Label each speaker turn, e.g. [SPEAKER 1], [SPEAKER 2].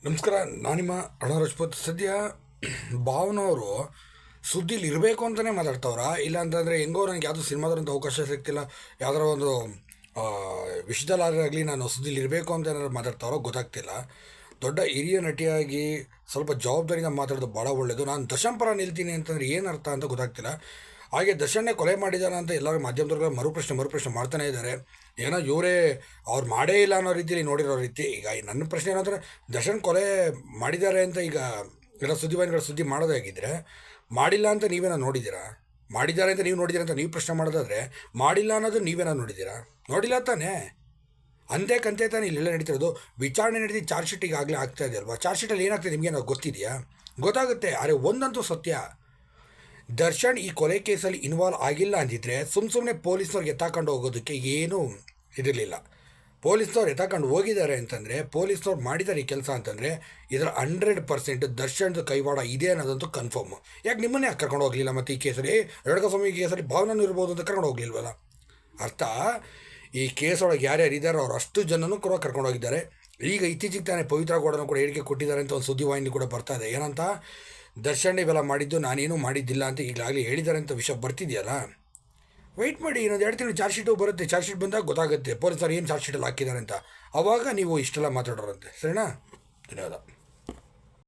[SPEAKER 1] ನಮಸ್ಕಾರ. ನಾನು ನಿಮ್ಮ ಅಣ್ಣ ರಾಜ್ಪೂತ್. ಸದ್ಯ ಭಾವನವರು ಸುದ್ದಿಲಿ ಇರಬೇಕು ಅಂತಲೇ ಮಾತಾಡ್ತವ್ರ, ಇಲ್ಲ ಅಂತಂದರೆ ಹೆಂಗೋ ನನಗೆ ಯಾವುದೂ ಸಿನಿಮಾದ್ರಂಥ ಅವಕಾಶ ಸಿಗ್ತಿಲ್ಲ, ಯಾವುದರ ಒಂದು ವಿಷಯದಲ್ಲಾಗಲಿ ನಾನು ಸುದ್ದಿಲಿ ಇರಬೇಕು ಅಂತ ಏನಾದ್ರು ಮಾತಾಡ್ತಾವ್ರೋ ಗೊತ್ತಾಗ್ತಿಲ್ಲ. ದೊಡ್ಡ ಹಿರಿಯ ನಟಿಯಾಗಿ ಸ್ವಲ್ಪ ಜವಾಬ್ದಾರಿಯಿಂದ ಮಾತಾಡೋದು ಭಾಳ ಒಳ್ಳೆಯದು. ನಾನು ದರ್ಶನ್ ಪರ ನಿಲ್ತೀನಿ ಅಂತಂದರೆ ಏನು ಅರ್ಥ ಅಂತ ಗೊತ್ತಾಗ್ತಿಲ್ಲ. ಹಾಗೆ ದರ್ಶನ್ನೇ ಕೊಲೆ ಮಾಡಿದ್ದಾನೆ ಅಂತ ಎಲ್ಲರೂ ಮಾಧ್ಯಮದವ್ರಿಗೆ ಮರುಪ್ರಶ್ನೆ ಮಾಡ್ತಾನೆ ಇದ್ದಾರೆ. ಏನೋ ಇವರೇ ಅವ್ರು ಮಾಡೇ ಇಲ್ಲ ಅನ್ನೋ ರೀತಿಯಲ್ಲಿ ನೋಡಿರೋ ರೀತಿ. ಈಗ ನನ್ನ ಪ್ರಶ್ನೆ ಏನಂದರೆ, ದರ್ಶನ್ ಕೊಲೆ ಮಾಡಿದ್ದಾರೆ ಅಂತ ಈಗ ಎಲ್ಲ ಸುದ್ದಿವಾಹಿನಿಗಳು ಸುದ್ದಿ ಮಾಡೋದಾಗಿದ್ದರೆ, ಮಾಡಿಲ್ಲ ಅಂತ ನೀವೇನೋ ನೋಡಿದ್ದೀರಾ? ಮಾಡಿದ್ದಾರೆ ಅಂತ ನೀವು ನೋಡಿದ್ದೀರಾ ಅಂತ ನೀವು ಪ್ರಶ್ನೆ ಮಾಡೋದಾದರೆ, ಮಾಡಿಲ್ಲ ಅನ್ನೋದು ನೀವೇನೋ ನೋಡಿದ್ದೀರಾ? ನೋಡಿಲ್ಲ ತಾನೇ. ಅಂತೆ ಕಂತೆ ತಾನೇ ಇಲ್ಲೆಲ್ಲ ನಡೀತಿರೋದು. ವಿಚಾರಣೆ ನಡೆದು ಚಾರ್ಜ್ ಶೀಟ್ ಈಗಾಗಲೇ ಆಗ್ತಾ ಇದೆ ಅಲ್ವಾ? ಚಾರ್ಜ್ ಶೀಟಲ್ಲಿ ಏನಾಗ್ತದೆ ನಿಮಗೇನೋ ಗೊತ್ತಿದೆಯಾ? ಗೊತ್ತಾಗುತ್ತೆ. ಆದರೆ ಒಂದಂತೂ ಸತ್ಯ, ದರ್ಶನ್ ಈ ಕೊಲೆ ಕೇಸಲ್ಲಿ ಇನ್ವಾಲ್ವ್ ಆಗಿಲ್ಲ ಅಂದಿದ್ರೆ ಸುಮ್ಮನೆ ಪೊಲೀಸ್ನವ್ರಿಗೆ ಎತ್ತಾಕೊಂಡು ಹೋಗೋದಕ್ಕೆ ಏನೂ ಇದಿರಲಿಲ್ಲ. ಪೊಲೀಸ್ನವ್ರು ಎತ್ತಾಕೊಂಡು ಹೋಗಿದ್ದಾರೆ ಅಂತಂದರೆ, ಪೊಲೀಸ್ನವ್ರು ಮಾಡಿದ್ದಾರೆ ಈ ಕೆಲಸ ಅಂತಂದರೆ, ಇದರ 100% ದರ್ಶನ್ದು ಕೈವಾಡ ಇದೆ ಅನ್ನೋದಂತೂ ಕನ್ಫರ್ಮ್. ಯಾಕೆ ನಿಮ್ಮನ್ನೇ ಕರ್ಕೊಂಡು ಹೋಗಲಿಲ್ಲ? ಮತ್ತು ಈ ಕೇಸಲ್ಲಿ ರೇಣುಕಾಸ್ವಾಮಿ ಕೇಸಲ್ಲಿ ಭಾವನೂ ಇರ್ಬೋದು ಅಂತ ಕರ್ಕೊಂಡು ಹೋಗ್ಲಿಲ್ವಲ್ಲ? ಅರ್ಥ, ಈ ಕೇಸೊಳಗೆ ಯಾರ್ಯಾರು ಇದ್ದಾರೋ ಅವ್ರು ಅಷ್ಟು ಜನನೂ ಕೂಡ ಕರ್ಕೊಂಡು ಹೋಗಿದ್ದಾರೆ. ಈಗ ಇತ್ತೀಚೆಗೆ ತಾನೇ ಪವಿತ್ರ ಗೌಡನೂ ಕೂಡ ಹೇಳಿಕೆ ಕೊಟ್ಟಿದ್ದಾರೆ ಅಂತ ಒಂದು ಸುದ್ದಿವಾಹಿನಿ ಕೂಡ ಬರ್ತಾ ಇದೆ. ಏನಂತ, ದರ್ಶನ್ ಇವೆಲ್ಲ ಮಾಡಿದ್ದು ನಾನೇನೂ ಮಾಡಿದ್ದಿಲ್ಲ ಅಂತ ಈಗಲಾಗಲೇ ಹೇಳಿದ್ದಾರೆ ಅಂತ ವಿಷಯ ಬರ್ತಿದೆಯಲ್ಲ. ವೆಯ್ಟ್ ಮಾಡಿ, ಇನ್ನೊಂದು 2 ತಿಂಗಳು ಚಾರ್ಜ್ ಶೀಟು ಬರುತ್ತೆ. ಚಾರ್ಜ್ ಶೀಟ್ ಬಂದಾಗ ಗೊತ್ತಾಗುತ್ತೆ ಪೊಲೀಸರು ಏನು ಚಾರ್ಜ್ ಶೀಟಲ್ಲಿ ಹಾಕಿದ್ದಾರೆ ಅಂತ. ಆವಾಗ ನೀವು ಇಷ್ಟೆಲ್ಲ ಮಾತಾಡೋರಂತೆ. ಸರಿನಾ? ಧನ್ಯವಾದ.